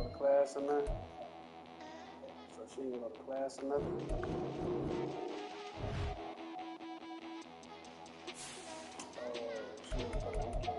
to class or nothing. So she didn't go to class or nothing. She didn't go to weekend.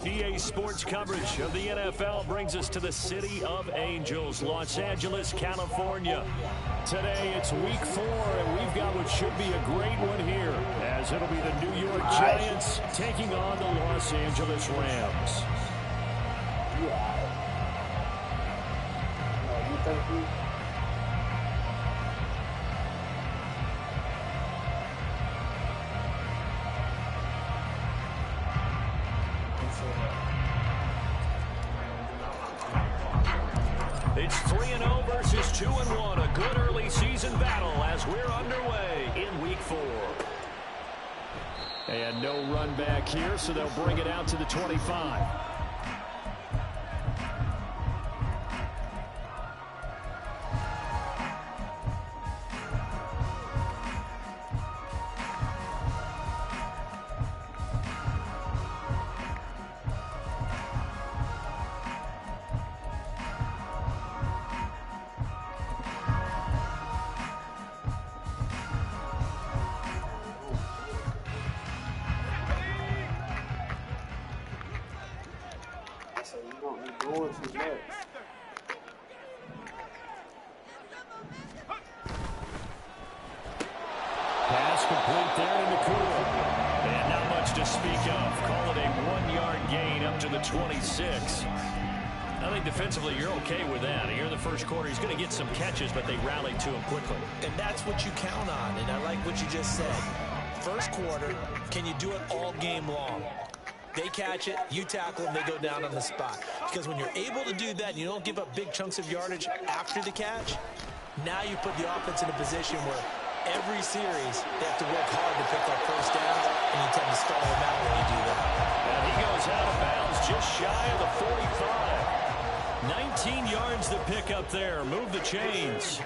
EA Sports coverage of the NFL brings us to the City of Angels, Los Angeles, California. Today it's week 4, and we've got what should be a great one here, as it'll be the New York Giants taking on the Los Angeles Rams. You think we... It's 3-0 versus 2-1, a good early season battle as we're underway in week 4. And no run back here, so they'll bring it out to the 25. Pass complete there in the corner. And not much to speak of. Call it a 1-yard gain up to the 26. I think defensively you're okay with that. Here in the first quarter, he's going to get some catches, but they rallied to him quickly. And that's what you count on, and I like what you just said. First quarter, can you do it all game long? They catch it, you tackle them, they go down on the spot. Because when you're able to do that and you don't give up big chunks of yardage after the catch, now you put the offense in a position where every series they have to work hard to pick up first down, and you tend to stall them out when you do that. And he goes out of bounds just shy of the 45. 19 yards to pick up there. Move the chains.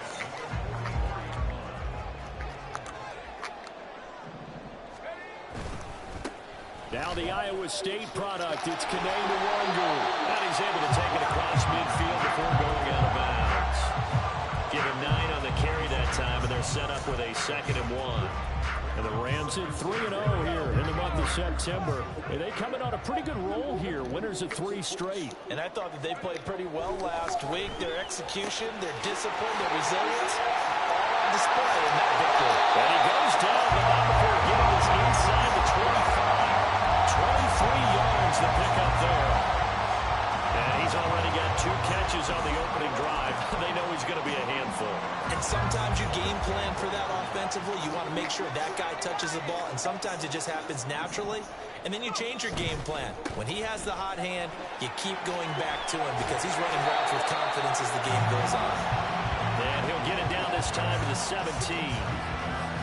Now the Iowa State product, it's Kaneda Wangu. And he's able to take it across midfield before going out of bounds. Give him 9 on the carry that time, and they're set up with a 2nd and 1. And the Rams in 3-0 here in the month of September. And they come in on a pretty good roll here, winners of 3 straight. And I thought that they played pretty well last week. Their execution, their discipline, their resilience, all on display in that victory. And he goes down, but not before getting us inside the 25. 23 yards to pick up there. And he's already got 2 catches on the opening drive. They know he's going to be a handful. And sometimes you game plan for that offensively. You want to make sure that guy touches the ball, and sometimes it just happens naturally. And then you change your game plan. When he has the hot hand, you keep going back to him because he's running routes with confidence as the game goes on. And he'll get it down to this time to the 17.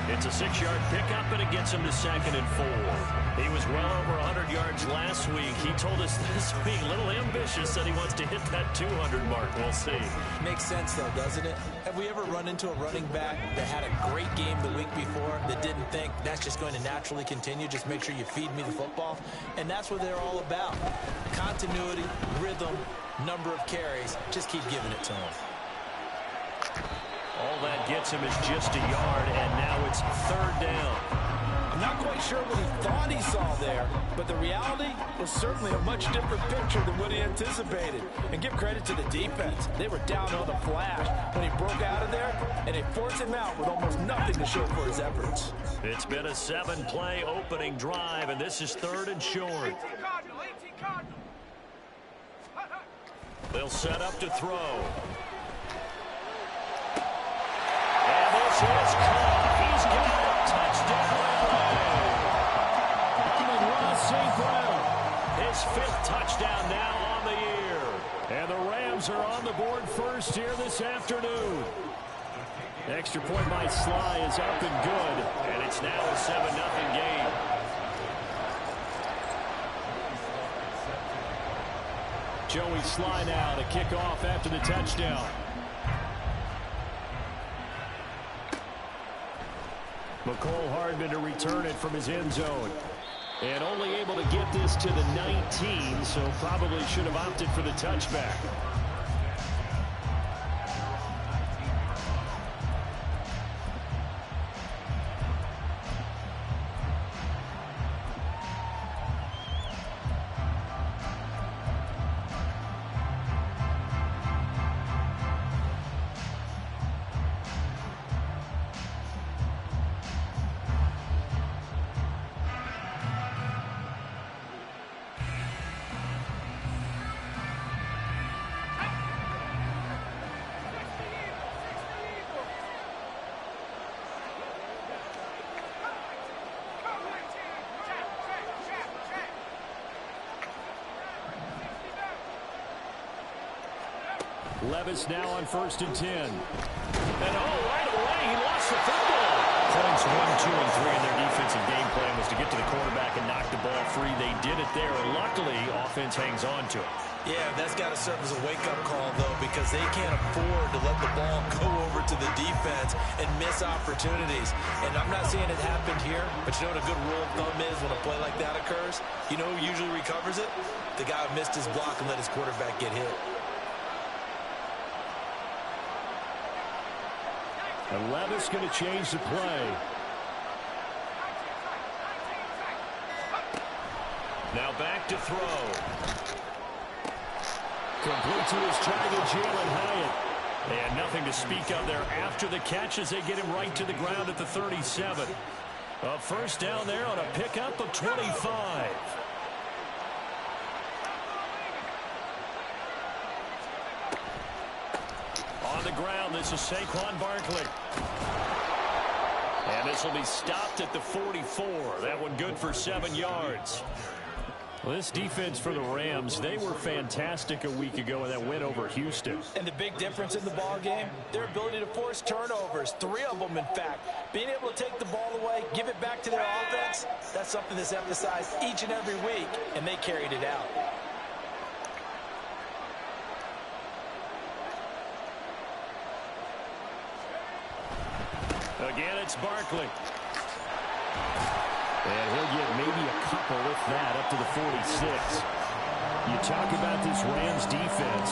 It's a 6-yard pickup, and it gets him to 2nd and 4. He was well over 100 yards last week. He told us this week, a little ambitious, that he wants to hit that 200 mark. We'll see. Makes sense, though, doesn't it? Have we ever run into a running back that had a great game the week before that didn't think that's just going to naturally continue? Just make sure you feed me the football. And that's what they're all about. Continuity, rhythm, number of carries. Just keep giving it to him. All that gets him is just a yard, and now it's 3rd down. I'm not quite sure what he thought he saw there, but the reality was certainly a much different picture than what he anticipated. And give credit to the defense. They were down on the flash when he broke out of there, and they forced him out with almost nothing to show for his efforts. It's been a 7-play opening drive, and this is 3rd and short. They'll set up to throw. And this is caught. He's got it. Touchdown. St. Brown. His 5th touchdown now on the year. And the Rams are on the board first here this afternoon. Extra point by Sly is up and good. And it's now a 7-0 game. Joey Sly now to kick off after the touchdown. McCole Hardman to return it from his end zone. And only able to get this to the 19, so probably should have opted for the touchback. Levis now on 1st and 10. And right away, he lost the football. Points 1, 2, and 3 in their defensive game plan was to get to the quarterback and knock the ball free. They did it there, and luckily, offense hangs on to it. Yeah, that's got to serve as a wake-up call, though, because they can't afford to let the ball go over to the defense and miss opportunities. And I'm not saying it happened here, but you know what a good rule of thumb is when a play like that occurs? You know who usually recovers it? The guy who missed his block and let his quarterback get hit. And Levis going to change the play. Now back to throw. Complete to his target, Jalen Hyatt. And nothing to speak of there after the catch as they get him right to the ground at the 37. A 1st down there on a pickup of 25. On the ground, this is Saquon Barkley. And this will be stopped at the 44. That one good for 7 yards. Well, this defense for the Rams, they were fantastic a week ago in that win over Houston. And the big difference in the ball game, their ability to force turnovers, 3 of them, in fact. Being able to take the ball away, give it back to their offense, that's something that's emphasized each and every week, and they carried it out. Again, it's Barkley. And he'll get maybe a couple, if that, up to the 46. You talk about this Rams defense.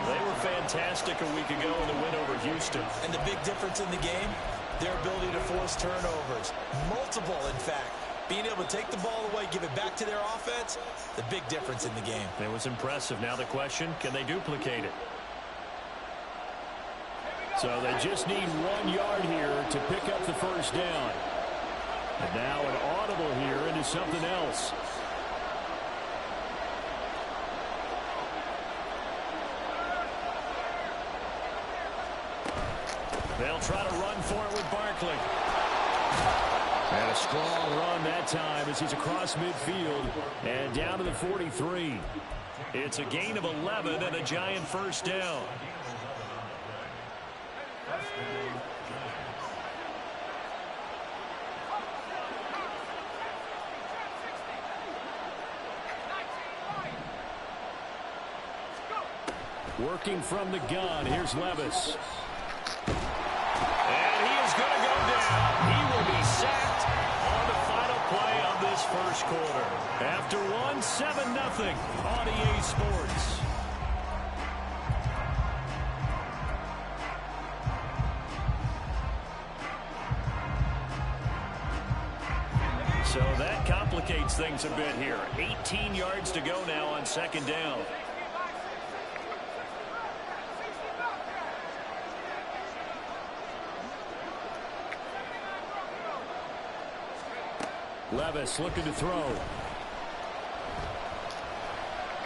They were fantastic a week ago in the win over Houston. And the big difference in the game, their ability to force turnovers. Multiple, in fact. Being able to take the ball away, give it back to their offense, the big difference in the game. It was impressive. Now the question, can they duplicate it? So they just need 1 yard here to pick up the 1st down. And now an audible here into something else. They'll try to run for it with Barkley. And a strong run that time as he's across midfield and down to the 43. It's a gain of 11 and a giant 1st down. Working from the gun, here's Levis. And he is going to go down. He will be sacked on the final play of this first quarter. After one, 7-0 on EA Sports. So that complicates things a bit here. 18 yards to go now on second down. Levis looking to throw.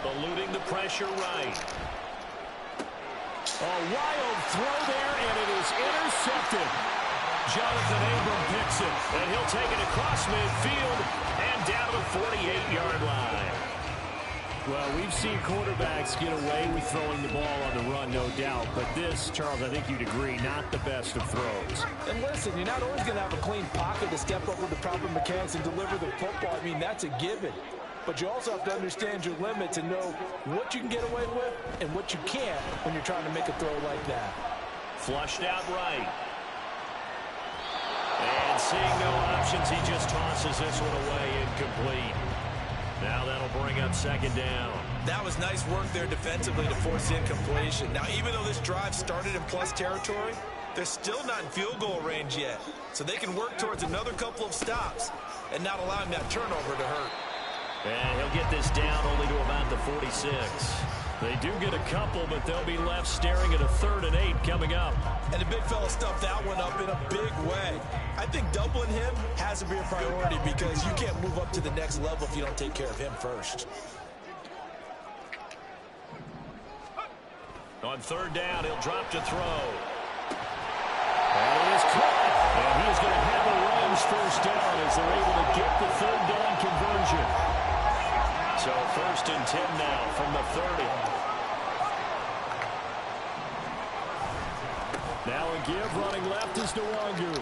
Eluding the pressure right. A wild throw there, and it is intercepted. Jonathan Abram picks it, and he'll take it across midfield and down to the 48-yard line. Well, we've seen quarterbacks get away with throwing the ball on the run, no doubt. But this, Charles, I think you'd agree, not the best of throws. And listen, you're not always going to have a clean pocket to step up with the proper mechanics and deliver the football. I mean, that's a given. But you also have to understand your limits and know what you can get away with and what you can't when you're trying to make a throw like that. Flushed out right. And seeing no options, he just tosses this one away incomplete. Now that'll bring up second down. That was nice work there defensively to force incompletion. Now, even though this drive started in plus territory, they're still not in field goal range yet. So they can work towards another couple of stops and not allowing that turnover to hurt. And he'll get this down only to about the 46. They do get a couple, but they'll be left staring at a 3rd and 8 coming up. And the big fella stuffed that one up in a big way. I think doubling him has to be a priority because you can't move up to the next level if you don't take care of him first. On 3rd down, he'll drop to throw. And he is caught. And he is going to have a Rams first down as they're able to get the 3rd down conversion. So 1st and 10 now from the 30. Now a give, running left is Nwangu.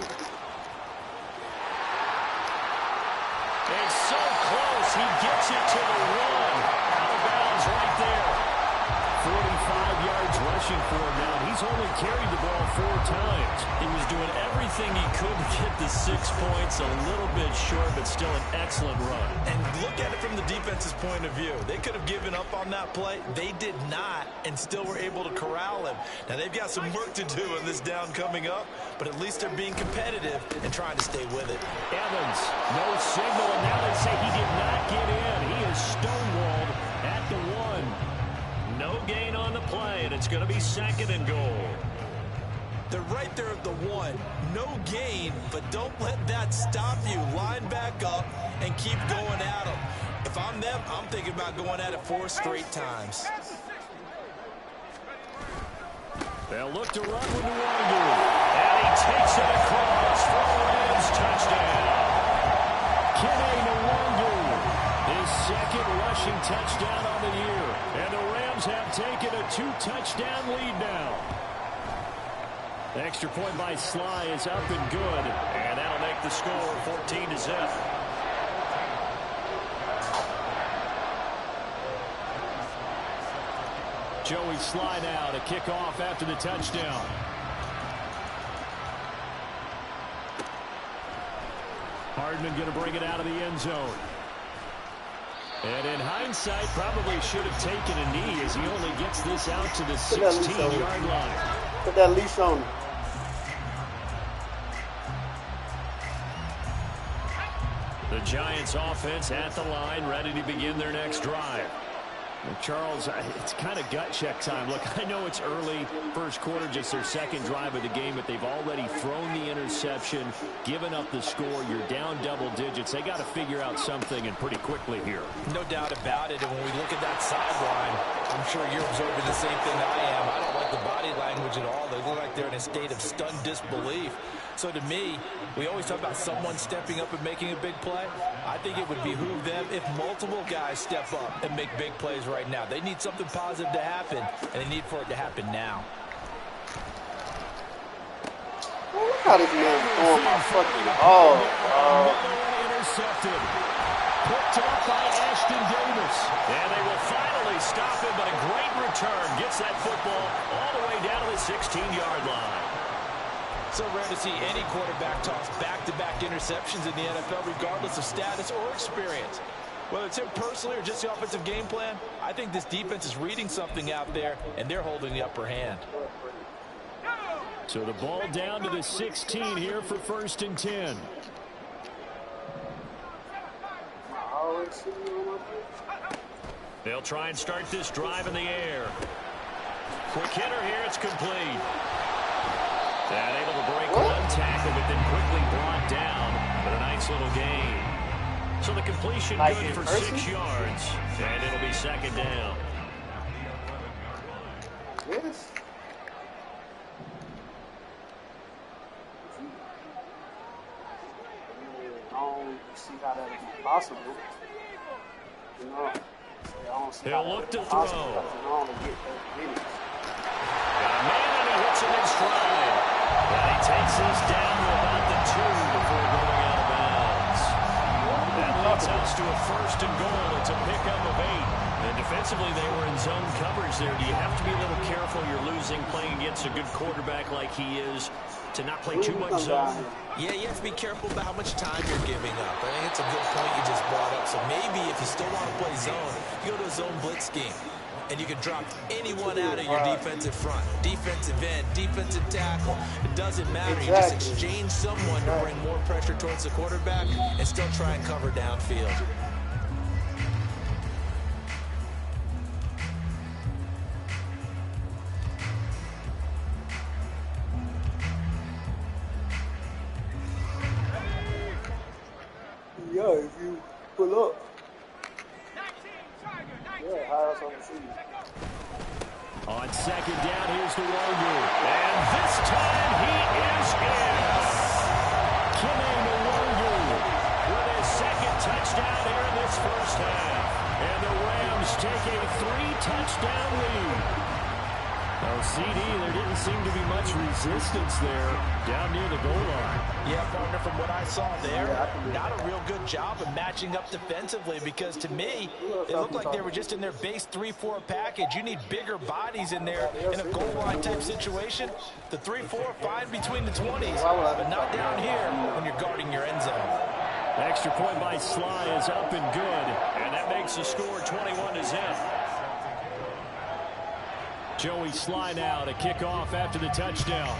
It's so close, he gets it to the 1. Out of bounds right there. 45 yards rushing for him now. He's only carried the ball 4 times. He was doing everything he could to get the 6 points. A little bit short, but still an excellent run. And look at it from the defense's point of view. They could have given up on that play. They did not, and still were able to corral him. Now, they've got some work to do in this down coming up, but at least they're being competitive and trying to stay with it. Evans, no signal, and now they say he did not get in. He is stonewalled at the 1. No gain on the play, and it's going to be 2nd and goal. They're right there at the 1. No gain, but don't let that stop you. Line back up and keep going at them. If I'm them, I'm thinking about going at it 4 straight times. They'll look to run with Nwangu. And he takes it across for a Rams touchdown. Kene Nwangu, his 2nd rushing touchdown on the year. And the Rams have taken a 2-touchdown lead now. The extra point by Sly is up and good. And that'll make the score 14-0. Joey Sly now to kick off after the touchdown. Hardman going to bring it out of the end zone. And in hindsight, probably should have taken a knee as he only gets this out to the 16-yard line. Put that leash on. The Giants offense at the line, ready to begin their next drive. Well, Charles, it's kind of gut check time. Look, I know it's early, first quarter, just their 2nd drive of the game, but they've already thrown the interception, given up the score. You're down double digits. They got to figure out something, and pretty quickly here. No doubt about it. And when we look at that sideline, I'm sure you're observing the same thing I am. I don't like the body language at all. They look like they're in a state of stunned disbelief. So to me, we always talk about someone stepping up and making a big play. I think it would behoove them if multiple guys step up and make big plays right now. They need something positive to happen, and they need for it to happen now. How this man throwing my fucking ball, Intercepted. Picked up by Ashton Davis. And they will finally stop him, but a great return. Gets that football all the way down to the 16-yard line. So rare to see any quarterback toss back-to-back interceptions in the NFL, regardless of status or experience. Whether it's him personally or just the offensive game plan, I think this defense is reading something out there, and they're holding the upper hand. So the ball down to the 16 here for 1st and 10. They'll try and start this drive in the air. Quick hitter here. It's complete. And able to break one tackle, but then quickly brought down. But a nice little gain. So the completion good for 6 yards. And it'll be 2nd down. Yes. See how that would be possible. You know, I don't see He'll look to throw. Got a man and he hits him in stride. And he takes this down to about the 2 before going out of bounds. That leads us to a 1st and goal. It's a pickup of 8. And defensively, they were in zone coverage there. Do you have to be a little careful? You're losing playing against a good quarterback like he is to not play too much zone? Yeah, you have to be careful about how much time you're giving up. I think it's a good point you just brought up. So maybe if you still want to play zone, you go to a zone blitz scheme. And you can drop anyone out of your defensive front. Defensive end, defensive tackle. It doesn't matter. You just exchange someone to bring more pressure towards the quarterback and still try and cover downfield. Yeah, if you pull up. Yeah, high us on the seat. On 2nd down, here's the Wogu. And this time he is in. Kenny Wogu with his 2nd touchdown here in this 1st half. And the Rams take a 3-touchdown lead. Oh, CD, there didn't seem to be much resistance there down near the goal line. Yeah, partner, from what I saw there, not a real good job of matching up defensively because to me, it looked like they were just in their base 3-4 package. You need bigger bodies in there in a goal line type situation. The 3-4 fine between the 20s, but not down here when you're guarding your end zone. Extra point by Sly is up and good. And that makes the score 21-zip. Joey Sly now to kick off after the touchdown.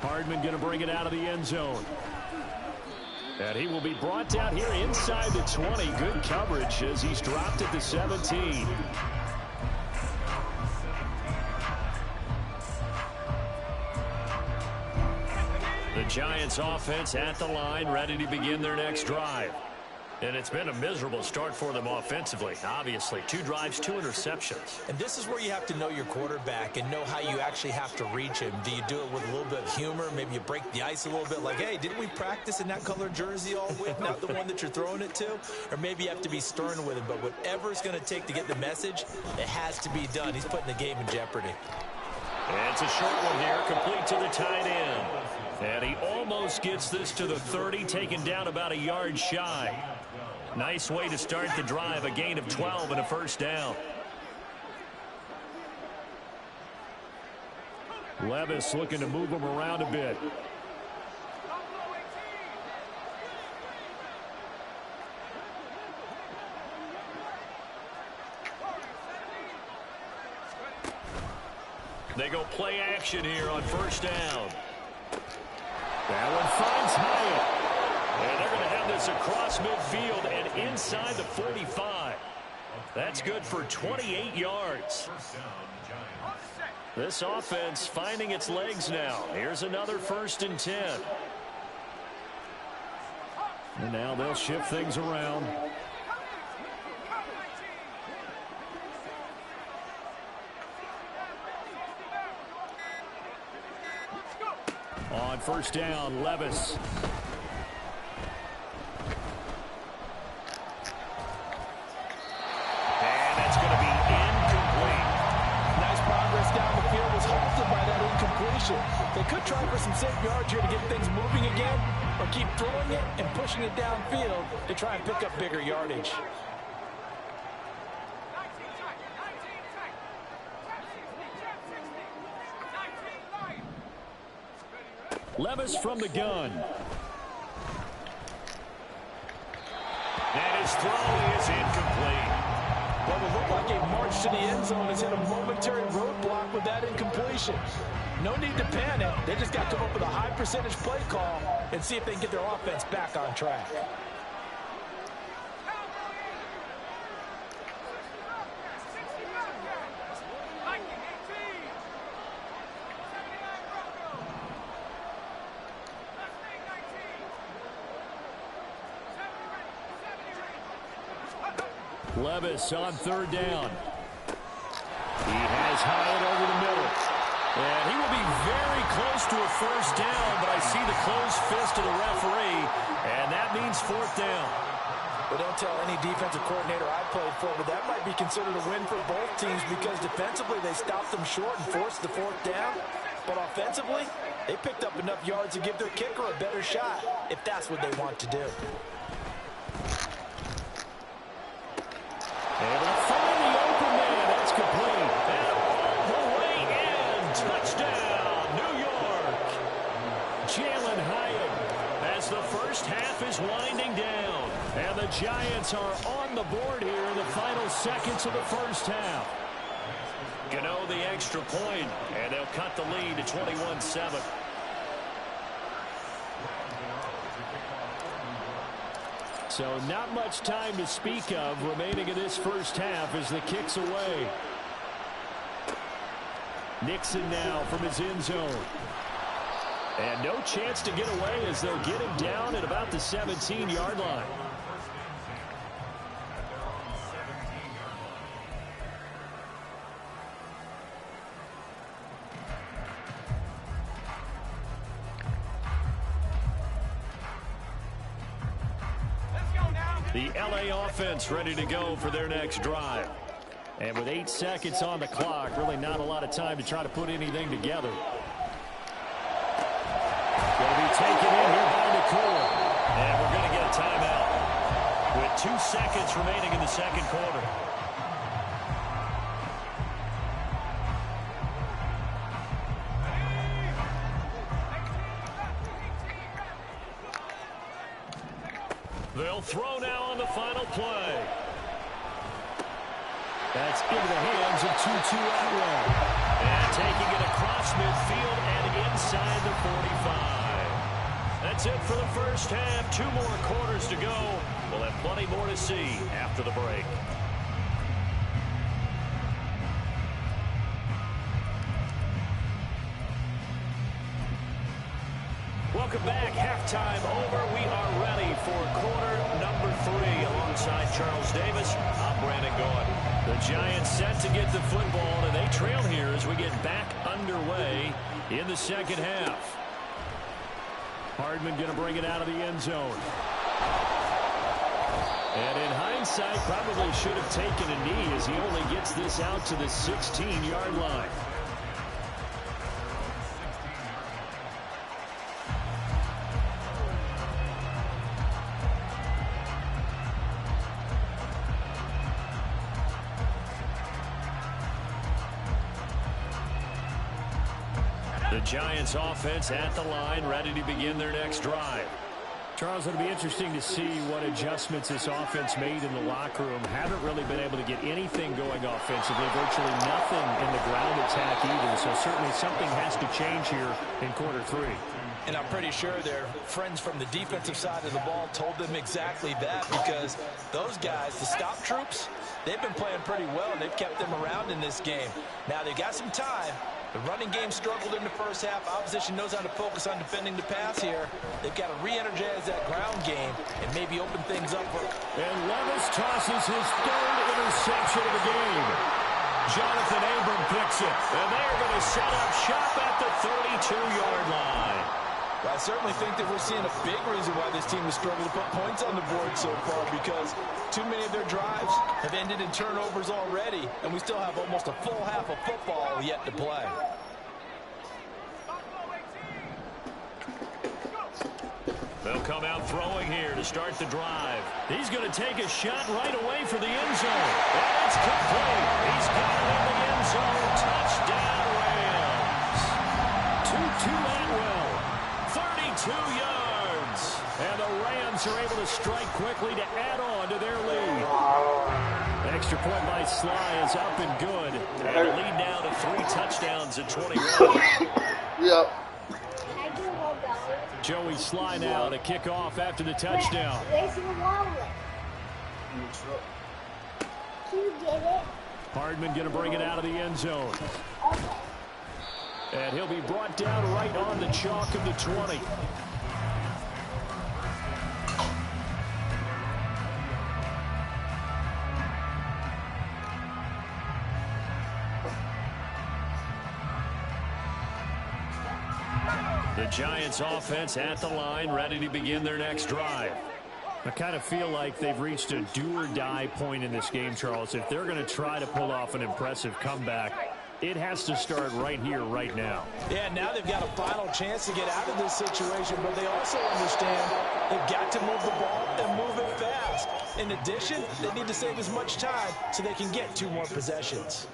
Hardman going to bring it out of the end zone. And he will be brought down here inside the 20. Good coverage as he's dropped at the 17. The Giants offense at the line, ready to begin their next drive. And it's been a miserable start for them offensively, obviously. 2 drives, 2 interceptions. And this is where you have to know your quarterback and know how you actually have to reach him. Do you do it with a little bit of humor? Maybe you break the ice a little bit like, hey, didn't we practice in that color jersey all week, not the one that you're throwing it to? Or maybe you have to be stern with him. But whatever it's going to take to get the message, it has to be done. He's putting the game in jeopardy. And it's a short one here, complete to the tight end. And he almost gets this to the 30, taken down about a yard shy. Nice way to start the drive, a gain of 12 and a 1st down. Levis looking to move him around a bit. They go play action here on 1st down. That one finds Hyatt. And they're going to have this across midfield and inside the 45. That's good for 28 yards. This offense finding its legs now. Here's another 1st and 10. And now they'll shift things around. On 1st down, Levis. And that's going to be incomplete. Nice progress enough yards here to get things moving again, or keep throwing it and pushing it downfield to try and pick up bigger yardage. Levis from the gun. And his throw is incomplete. What would look like a march to the end zone has hit a momentary roadblock with that incompletion. No need to panic. They just got to come up with a high percentage play call and see if they can get their offense back on track. Levis on third down. He has Hyatt over the middle. And he will be very close to a first down, but I see the closed fist of the referee, and that means fourth down. Well, don't tell any defensive coordinator I played for, but that might be considered a win for both teams because defensively they stopped them short and forced the fourth down. But offensively, they picked up enough yards to give their kicker a better shot if that's what they want to do. Able to find the open man. That's complete. And all the way in. Touchdown, New York. Jalen Hyatt as the first half is winding down. And the Giants are on the board here in the final seconds of the first half. Gano the extra point, and they'll cut the lead to 21-7. So not much time to speak of remaining in this first half as the kick's away. Nixon now from his end zone. And no chance to get away as they'll get him down at about the 17-yard line. The LA offense ready to go for their next drive. And with 8 seconds on the clock, really not a lot of time to try to put anything together. Going to be taken in here by Nicole. And we're going to get a timeout with 2 seconds remaining in the second quarter. They'll throw now on the final play. That's into the hands of Tutu Atwell. And taking it across midfield and inside the 45. That's it for the first half. 2 more quarters to go. We'll have plenty more to see after the break. Welcome back. Halftime over. We are ready for quarter number 3. Alongside Charles Davis, I'm Brandon Gordon. The Giants set to get the football, and they trail here as we get back underway in the second half. Hardman going to bring it out of the end zone. And in hindsight, probably should have taken a knee as he only gets this out to the 16-yard line. The Giants offense at the line, ready to begin their next drive. Charles, it'll be interesting to see what adjustments this offense made in the locker room. Haven't really been able to get anything going offensively, virtually nothing in the ground attack either. So certainly something has to change here in quarter 3. And I'm pretty sure their friends from the defensive side of the ball told them exactly that, because those guys, the stop troops, they've been playing pretty well, and they've kept them around in this game. Now they've got some time. The running game struggled in the first half. Opposition knows how to focus on defending the pass here. They've got to re-energize that ground game and maybe open things up for. And Levis tosses his 3rd interception of the game. Jonathan Abram picks it, and they're going to set up shop at the 32-yard line. I certainly think that we're seeing a big reason why this team has struggled to put points on the board so far, because too many of their drives have ended in turnovers already, and we still have almost a full half of football yet to play. They'll come out throwing here to start the drive. He's going to take a shot right away for the end zone. And it's complete. He's got it in the end zone. Touchdown, Rams. Tutu Atwell, 32 yards. And the Rams are able to strike quickly to add on to their lead. Extra point by Sly is up and good. And the lead now to 3 touchdowns at 21. Yep. Joey Sly now to kick off after the touchdown. Where's your wallet? Can you get it? Hardman going to bring it out of the end zone. Okay. And he'll be brought down right on the chalk of the 20. The Giants offense at the line, ready to begin their next drive. I kind of feel like they've reached a do-or-die point in this game, Charles. If they're going to try to pull off an impressive comeback, it has to start right here, right now. Yeah, now they've got a final chance to get out of this situation, but they also understand they've got to move the ball and move it fast. In addition, they need to save as much time so they can get 2 more possessions.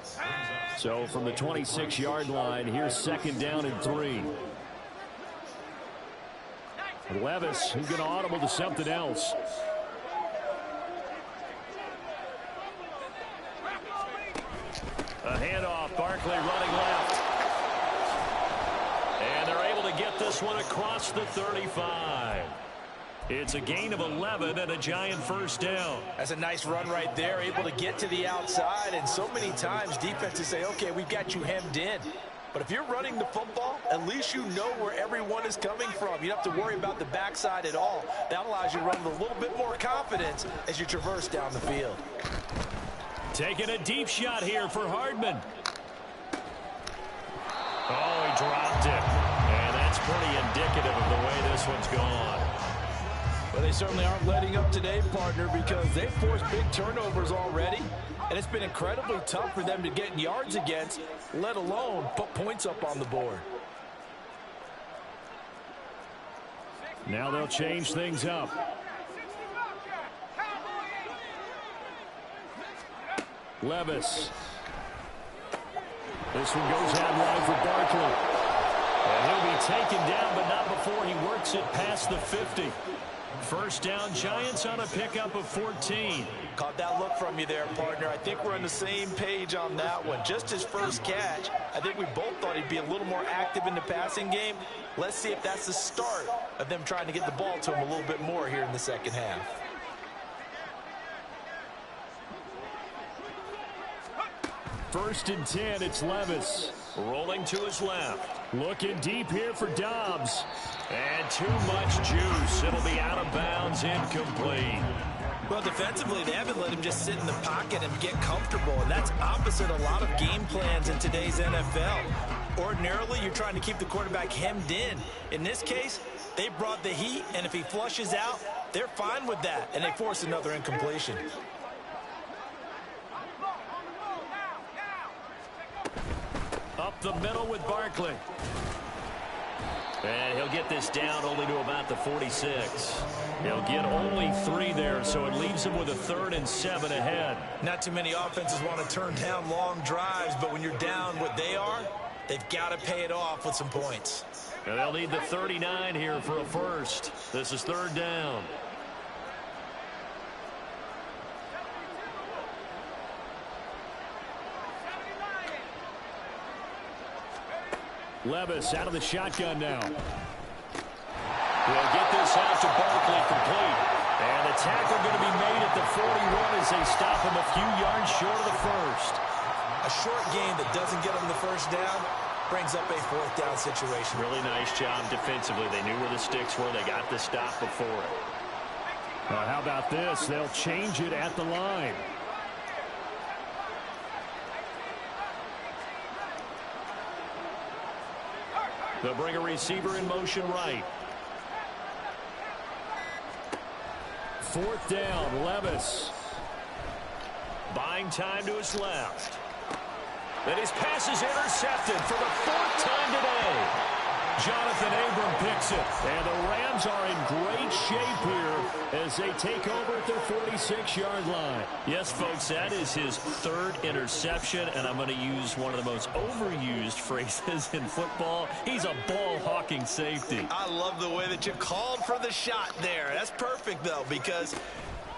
So from the 26-yard line, here's 2nd down and 3. Levis, who's going to audible to something else. A handoff, Barkley running left. And they're able to get this one across the 35. It's a gain of 11 and a Giant first down. That's a nice run right there, able to get to the outside. And so many times defenses say, okay, we've got you hemmed in. But if you're running the football, at least you know where everyone is coming from. You don't have to worry about the backside at all. That allows you to run with a little bit more confidence as you traverse down the field. Taking a deep shot here for Hardman. Oh, he dropped it. And that's pretty indicative of the way this one's gone. Well, they certainly aren't letting up today, partner, because they've forced big turnovers already. And it's been incredibly tough for them to get yards against, let alone put points up on the board. Now they'll change things up. Levis. This one goes out wide for Barkley. And he'll be taken down, but not before he works it past the 50. First down, Giants on a pickup of 14. Caught that look from you there, partner. I think we're on the same page on that one. Just his first catch, I think we both thought he'd be a little more active in the passing game. Let's see if that's the start of them trying to get the ball to him a little bit more here in the second half. First and 10, it's Levis. Rolling to his left. Looking deep here for Dobbs. And too much juice. It'll be out of bounds, incomplete. Well, defensively, they haven't let him just sit in the pocket and get comfortable, and that's opposite a lot of game plans in today's NFL. Ordinarily, you're trying to keep the quarterback hemmed in. In this case, they brought the heat, and if he flushes out, they're fine with that, and they force another incompletion. Up the middle with Barkley. And he'll get this down only to about the 46. He'll get only 3 there, so it leaves him with a 3rd and 7 ahead. Not too many offenses want to turn down long drives, but when you're down what they are, they've got to pay it off with some points. And they'll need the 39 here for a first. This is 3rd down. Levis out of the shotgun now. We'll get this out to Barkley complete. And the tackle going to be made at the 41 as they stop him a few yards short of the first. A short game that doesn't get them the first down brings up a 4th down situation. Really nice job defensively. They knew where the sticks were. They got the stop before it. How about this? They'll change it at the line. They'll bring a receiver in motion right. 4th down, Levis. Buying time to his left. And his pass is intercepted for the 4th time today. Jonathan Abram picks it. And the Rams are in great shape here as they take over at their 46-yard line. Yes, folks, that is his third interception, and I'm going to use one of the most overused phrases in football. He's a ball-hawking safety. I love the way that you called for the shot there. That's perfect, though, because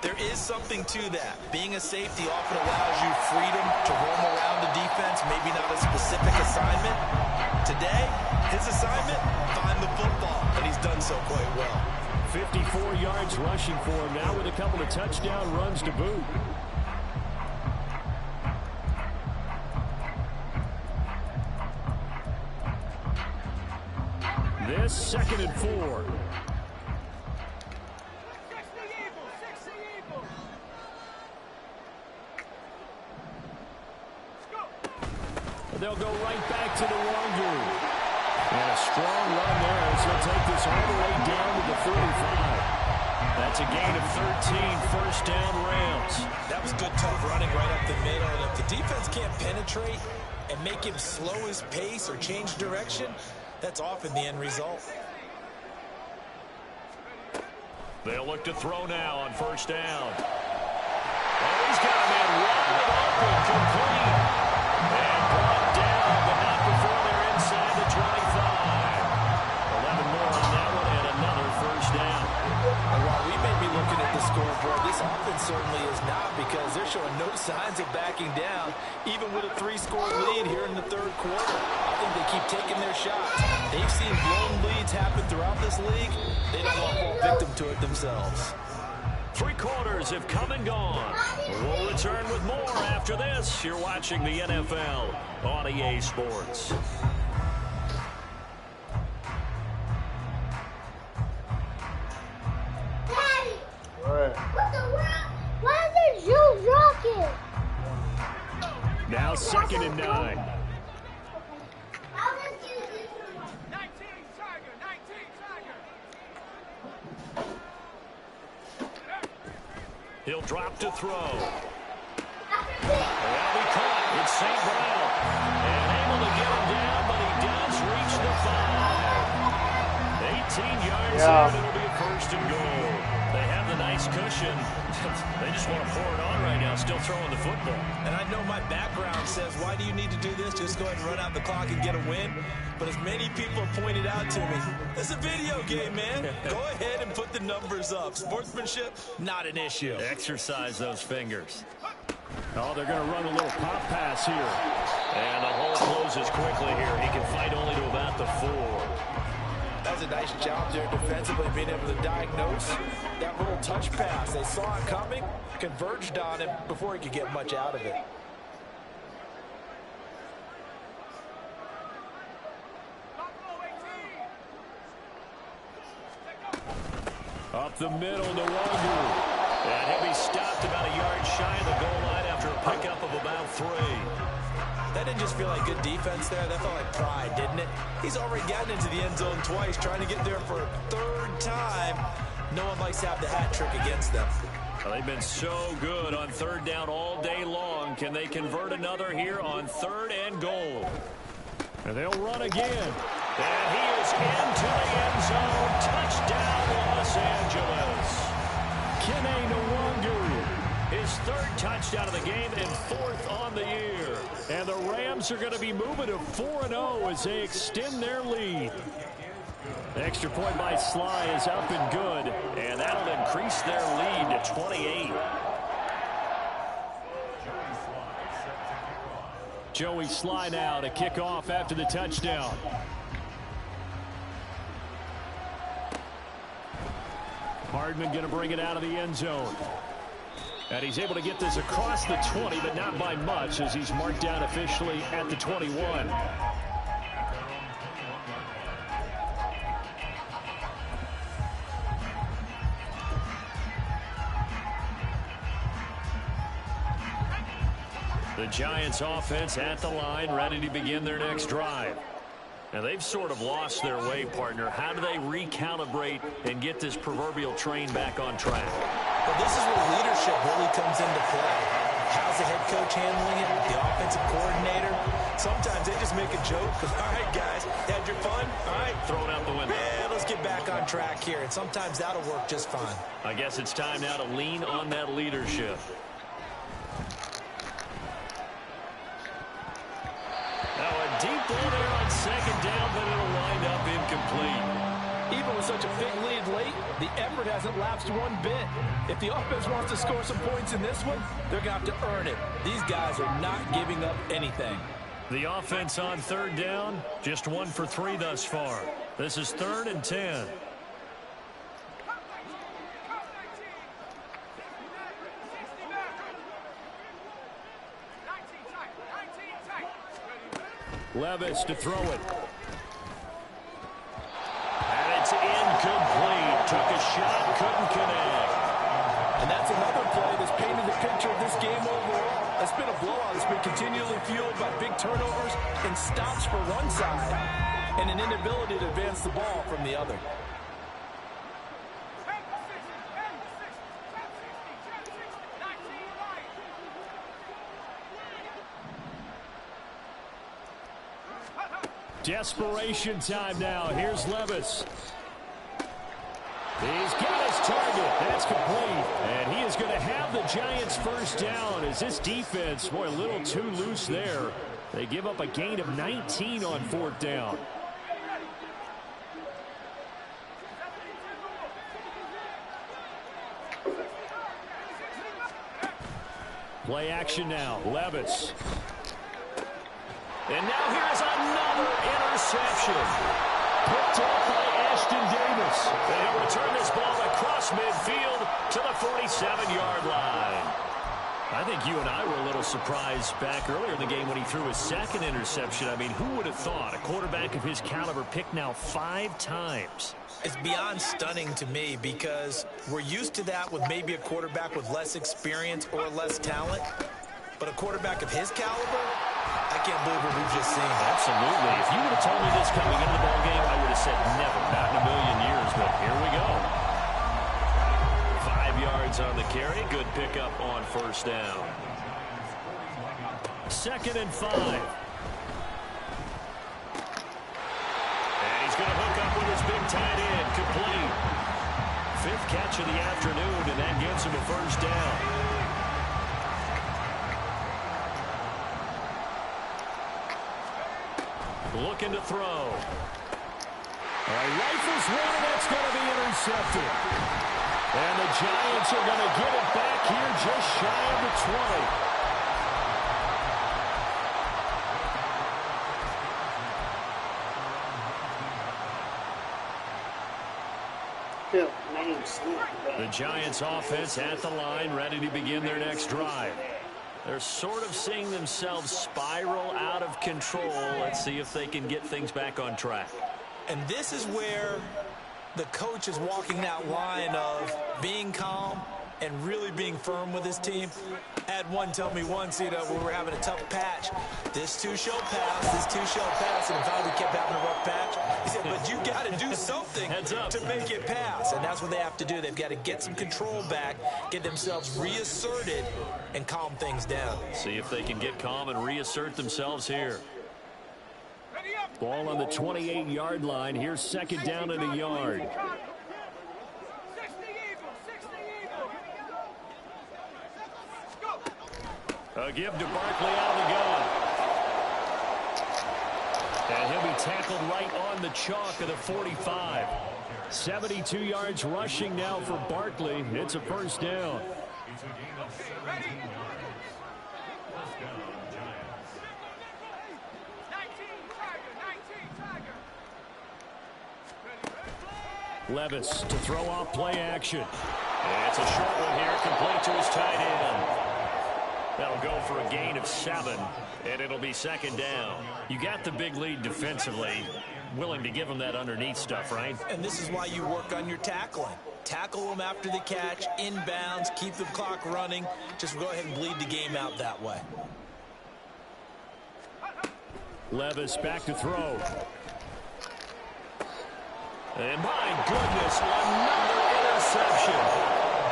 there is something to that. Being a safety often allows you freedom to roam around the defense, maybe not a specific assignment. Today, his assignment, find the football, and he's done so quite well. 54 yards rushing for him now with a couple of touchdown runs to boot. This 2nd and 4. They'll go right back to the Wanderers. And a strong run there as he'll take this all the way down to the 35. That's a gain of 13, first down Rams. That was good, tough running right up the middle. And if the defense can't penetrate and make him slow his pace or change direction, that's often the end result. They'll look to throw now on first down. Oh, he's got a man wide open, complete. And brought down, but not before they're inside the 25. 11 more on that one, and another first down. And while we may be looking at the scoreboard, this offense certainly is not, because they're showing no signs of backing down, even with a 3-score lead here in the third quarter. I think they keep taking their shots. They've seen blown leads happen throughout this league. They don't want to fall victim to it themselves. 3 quarters have come and gone. We'll return with more after this. You're watching the NFL on EA Sports. Daddy, All right. what the world? Why is there Jules Rocket? Now 2nd and 9. I'll just give it this one. 19 Tiger. He'll drop to throw. After this. Well, we caught. It's St. Brown. And able to get him down, but he does reach the 5. 18 yards Yeah. out, it'll be a first and goal. They have the nice cushion. They just want to pour it on right now, still throwing the football. And I know my background says, why do you need to do this? Just go ahead and run out the clock and get a win. But as many people have pointed out to me, it's a video game, man. Go ahead and put the numbers up. Sportsmanship, not an issue. Exercise those fingers. Oh, they're going to run a little pop pass here. And the hole closes quickly here. He can fight only to about the 4. That was a nice job there defensively, being able to diagnose that little touch pass. They saw it coming, converged on him before he could get much out of it. Up the middle to Wangu. And he'll be stopped about a yard shy of the goal line after a pickup of about 3. That didn't just feel like good defense there. That felt like pride, didn't it? He's already gotten into the end zone twice, trying to get there for a 3rd time. No one likes to have the hat trick against them. Well, they've been so good on 3rd down all day long. Can they convert another here on 3rd and goal? And they'll run again. And he is into the end zone. Touchdown, Los Angeles. Kene Nwangu. His 3rd touchdown of the game and 4th on the year. And the Rams are going to be moving to 4-0 as they extend their lead. The extra point by Sly is up and good. And that'll increase their lead to 28. Joey Sly now to kick off after the touchdown. Hardman going to bring it out of the end zone. And he's able to get this across the 20, but not by much, as he's marked down officially at the 21. The Giants offense at the line, ready to begin their next drive. Now, they've sort of lost their way, partner. How do they recalibrate and get this proverbial train back on track? Well, this is where leadership really comes into play. How's the head coach handling it? The offensive coordinator? Sometimes they just make a joke. All right, guys, had your fun? All right. Throw it out the window. Man, let's get back on track here. And sometimes that'll work just fine. I guess it's time now to lean on that leadership. Now a deep ball there on second down, but it'll wind up incomplete. Even with such a big lead late, the effort hasn't lapsed one bit. If the offense wants to score some points in this one, they're going to have to earn it. These guys are not giving up anything. The offense on third down, just 1 for 3 thus far. This is 3rd and 10. Levis to throw it. And it's incomplete. Took a shot, couldn't connect. And that's another play that's painted the picture of this game overall. It's been a blowout. It's been continually fueled by big turnovers and stops for one side and an inability to advance the ball from the other. Desperation time now. Here's Levis. He's got his target. That's complete. And he is going to have the Giants first down as this defense, boy, a little too loose there. They give up a gain of 19 on 4th down. Play action now. Levis. And now here's another interception. Picked up by Ashton Davis. And he'll return this ball across midfield to the 47-yard line. I think you and I were a little surprised back earlier in the game when he threw his second interception. I mean, who would have thought a quarterback of his caliber picked now 5 times? It's beyond stunning to me because we're used to that with maybe a quarterback with less experience or less talent. But a quarterback of his caliber, I can't believe what we've just seen. Absolutely. If you would have told me this coming into the ball game, I would have said never, not in a million years. But here we go. 5 yards on the carry. Good pickup on first down. 2nd and 5. And he's going to hook up with his big tight end. Complete. 5th catch of the afternoon, and that gets him a first down. Looking to throw. Rifles one, and that's going to be intercepted. And the Giants are going to get it back here just shy of the 20. The Giants offense at the line, ready to begin their next drive. They're sort of seeing themselves spiral out of control. Let's see if they can get things back on track. And this is where the coach is walking that line of being calm and really being firm with his team. I had one tell me once, when we were having a tough patch, this too shall pass, this too shall pass, and finally we kept having a rough patch. He said, but you got to do something to make it pass, and that's what they have to do. They've got to get some control back, get themselves reasserted, and calm things down. See if they can get calm and reassert themselves here. Ball on the 28-yard line. Here's 2nd down and a yard. A give to Barkley out of the gun. And he'll be tackled right on the chalk of the 45. 72 yards rushing now for Barkley. It's a first down. Levis to throw off play action. And it's a short one here, complete to his tight end. That'll go for a gain of 7, and it'll be 2nd down. You got the big lead defensively. Willing to give them that underneath stuff, right? And this is why you work on your tackling. Tackle them after the catch, inbounds, keep the clock running. Just go ahead and bleed the game out that way. Levis back to throw. And my goodness, another interception.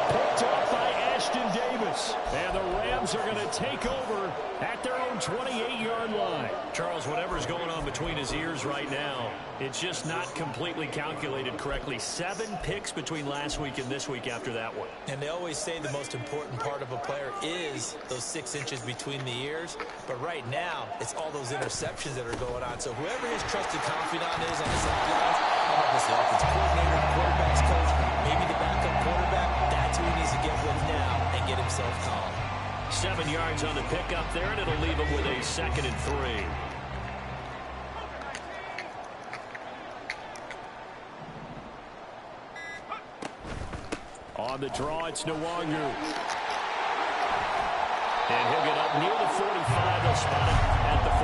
Picked off by Ashton Davis. And the Rams are going to take over at their own 28-yard line. Charles, whatever's going on between his ears right now, it's just not completely calculated correctly. 7 picks between last week and this week after that one. And they always say the most important part of a player is those 6 inches between the ears. But right now, it's all those interceptions that are going on. So whoever his trusted confidant is on the sidelines, how about this, the offensive coordinator, the quarterback's coach, maybe the backup quarterback, that's who he needs to get with now and get himself calm. 7 yards on the pickup there, and it'll leave him with a 2nd and 3. On the draw, it's Nwangu. And he'll get up near the 45. They'll spot it at the 40.